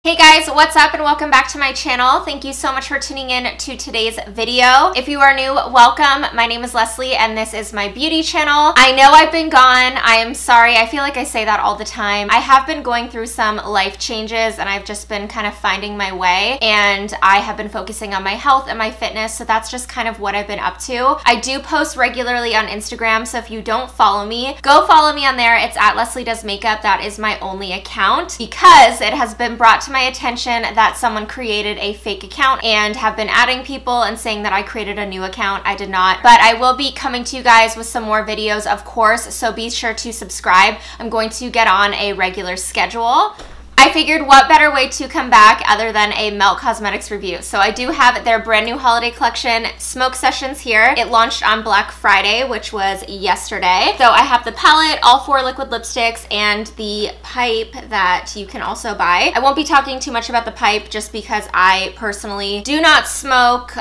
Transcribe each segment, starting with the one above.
Hey guys, what's up and welcome back to my channel. Thank you so much for tuning in to today's video. If you are new, welcome. My name is Leslie and this is my beauty channel. I know I've been gone. I am sorry. I feel like I say that all the time. I have been going through some life changes and I've just been kind of finding my way, and I have been focusing on my health and my fitness, so that's just kind of what I've been up to. I do post regularly on Instagram, so if you don't follow me, go follow me on there. It's at lesleydoesmakeup. That is my only account because it has been brought to my attention that someone created a fake account and have been adding people and saying that I created a new account. I did not, but I will be coming to you guys with some more videos, of course, so be sure to subscribe. I'm going to get on a regular schedule. I figured what better way to come back other than a Melt Cosmetics review. So I do have their brand new holiday collection, Smoke Sessions, here. It launched on Black Friday, which was yesterday. So I have the palette, all 4 liquid lipsticks, and the pipe that you can also buy. I won't be talking too much about the pipe just because I personally do not smoke.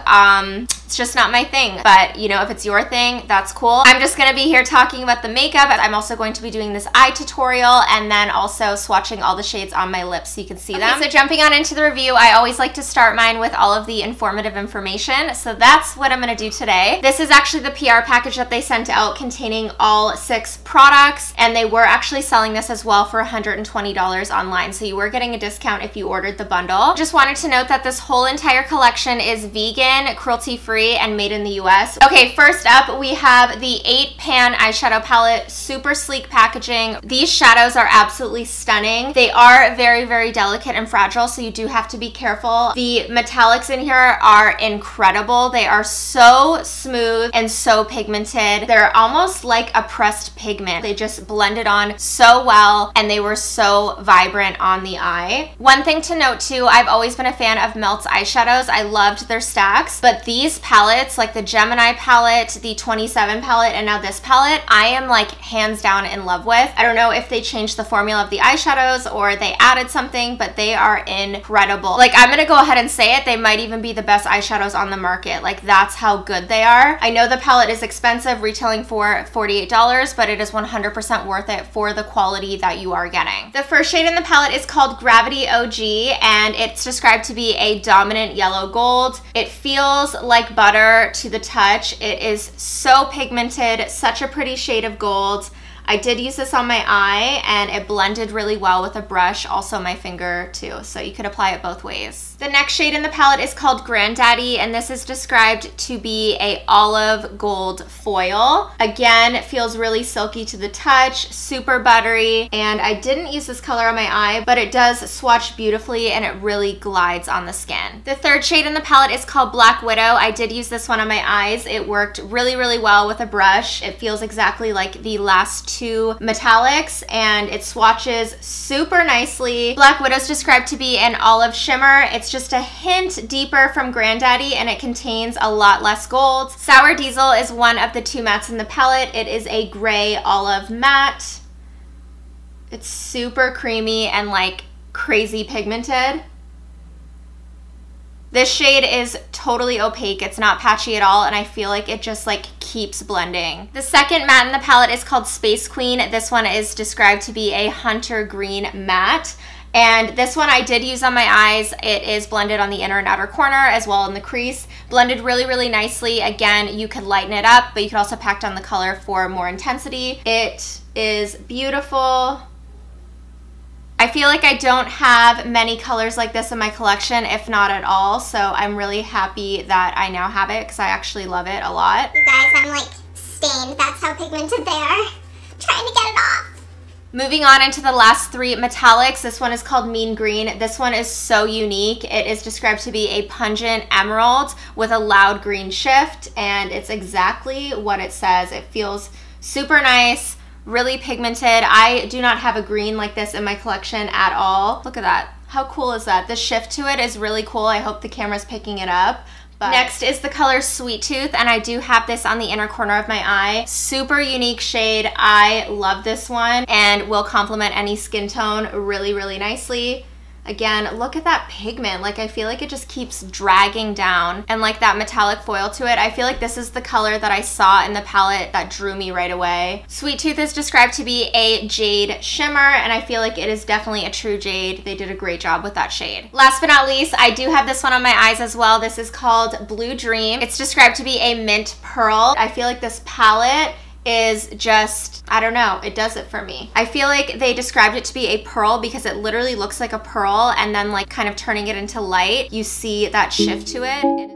It's just not my thing, but you know, if it's your thing, that's cool. I'm just gonna be here talking about the makeup. I'm also going to be doing this eye tutorial and then also swatching all the shades on my lips so you can see them. So jumping on into the review, I always like to start mine with all of the informative information. So that's what I'm gonna do today. This is actually the PR package that they sent out containing all 6 products, and they were actually selling this as well for $120 online. So you were getting a discount if you ordered the bundle. Just wanted to note that this whole entire collection is vegan, cruelty-free, and made in the US. Okay, first up we have the 8-pan eyeshadow palette, super sleek packaging. These shadows are absolutely stunning. They are very, very delicate and fragile, so you do have to be careful. The metallics in here are incredible. They are so smooth and so pigmented. They're almost like a pressed pigment. They just blended on so well and they were so vibrant on the eye. One thing to note too, I've always been a fan of Melt's eyeshadows. I loved their stacks, but these palettes, like the Gemini palette, the 27 palette, and now this palette, I am like hands down in love with. I don't know if they changed the formula of the eyeshadows or they added something, but they are incredible. Like, I'm gonna go ahead and say it, they might even be the best eyeshadows on the market. Like, that's how good they are. I know the palette is expensive, retailing for $48, but it is 100% worth it for the quality that you are getting. The first shade in the palette is called Gravity OG, and it's described to be a dominant yellow gold. It feels like butter to the touch. It is so pigmented, such a pretty shade of gold. I did use this on my eye and it blended really well with a brush, also my finger too, so you could apply it both ways. The next shade in the palette is called Granddaddy, and this is described to be a olive gold foil. Again, it feels really silky to the touch, super buttery, and I didn't use this color on my eye, but it does swatch beautifully and it really glides on the skin. The third shade in the palette is called Black Widow. I did use this one on my eyes. It worked really, really well with a brush. It feels exactly like the last 2 metallics and it swatches super nicely. Black Widow is described to be an olive shimmer. It's just a hint deeper from Granddaddy and it contains a lot less gold. Sour Diesel is one of the 2 mattes in the palette. It is a gray olive matte. It's super creamy and like crazy pigmented. This shade is totally opaque. It's not patchy at all, and I feel like it just like keeps blending. The second matte in the palette is called Space Queen. This one is described to be a hunter green matte. And this one I did use on my eyes. It is blended on the inner and outer corner as well in the crease. Blended really, really nicely. Again, you could lighten it up, but you could also pack down the color for more intensity. It is beautiful. I feel like I don't have many colors like this in my collection, if not at all, so I'm really happy that I now have it because I actually love it a lot. You guys, I'm like stained. That's how pigmented they are. I'm trying to get it off. Moving on into the last 3 metallics, this one is called Mean Green. This one is so unique. It is described to be a pungent emerald with a loud green shift, and it's exactly what it says. It feels super nice, really pigmented. I do not have a green like this in my collection at all. Look at that. How cool is that? The shift to it is really cool. I hope the camera's picking it up. But next is the color Sweet Tooth, and I do have this on the inner corner of my eye. Super unique shade. I love this one and will complement any skin tone really, really nicely. Again, look at that pigment. Like, I feel like it just keeps dragging down, and like that metallic foil to it. I feel like this is the color that I saw in the palette that drew me right away. Sweet Tooth is described to be a jade shimmer, and I feel like it is definitely a true jade. They did a great job with that shade. Last but not least, I do have this one on my eyes as well. This is called Blue Dream. It's described to be a mint pearl. I feel like this palette is just, I don't know, it does it for me. I feel like they described it to be a pearl because it literally looks like a pearl, and then like kind of turning it into light, you see that shift to it.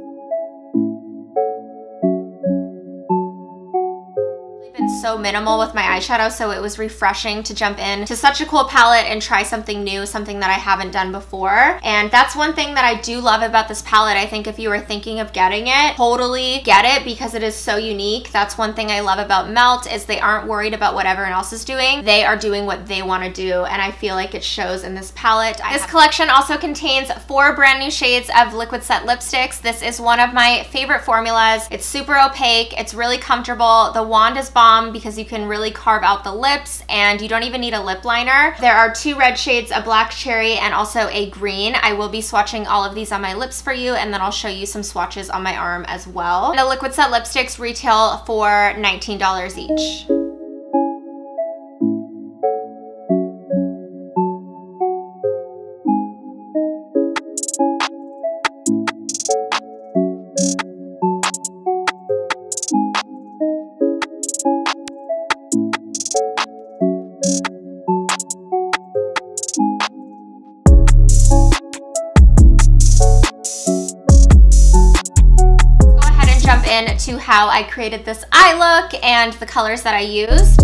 So minimal with my eyeshadow, so it was refreshing to jump in to such a cool palette and try something new, something that I haven't done before. And that's one thing that I do love about this palette. I think if you were thinking of getting it, totally get it because it is so unique. That's one thing I love about Melt is they aren't worried about what everyone else is doing. They are doing what they want to do, and I feel like it shows in this palette. This collection also contains 4 brand new shades of liquid set lipsticks. This is one of my favorite formulas. It's super opaque. It's really comfortable. The wand is bomb because you can really carve out the lips, and you don't even need a lip liner. There are 2 red shades, a black cherry and also a green. I will be swatching all of these on my lips for you, and then I'll show you some swatches on my arm as well. The liquid set lipsticks retail for $19 each. To how I created this eye look and the colors that I used.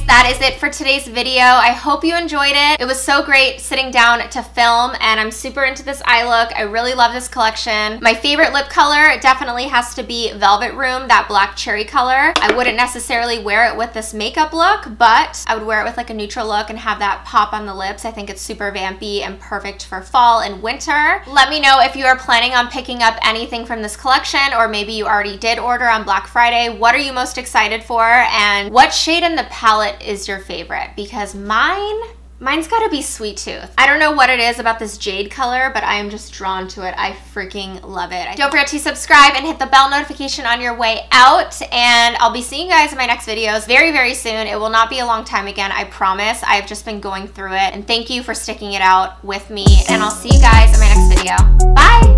That is it for today's video. I hope you enjoyed it. It was so great sitting down to film, and I'm super into this eye look. I really love this collection. My favorite lip color definitely has to be Velvet Room, that black cherry color. I wouldn't necessarily wear it with this makeup look, but I would wear it with like a neutral look and have that pop on the lips. I think it's super vampy and perfect for fall and winter. Let me know if you are planning on picking up anything from this collection, or maybe you already did order on Black Friday. What are you most excited for, and what shade in the palette is your favorite? Because mine's gotta be Sweet Tooth. I don't know what it is about this jade color, but I am just drawn to it. I freaking love it. Don't forget to subscribe and hit the bell notification on your way out, and I'll be seeing you guys in my next videos very, very soon. It will not be a long time again, I promise. I've just been going through it, and thank you for sticking it out with me, and I'll see you guys in my next video. Bye!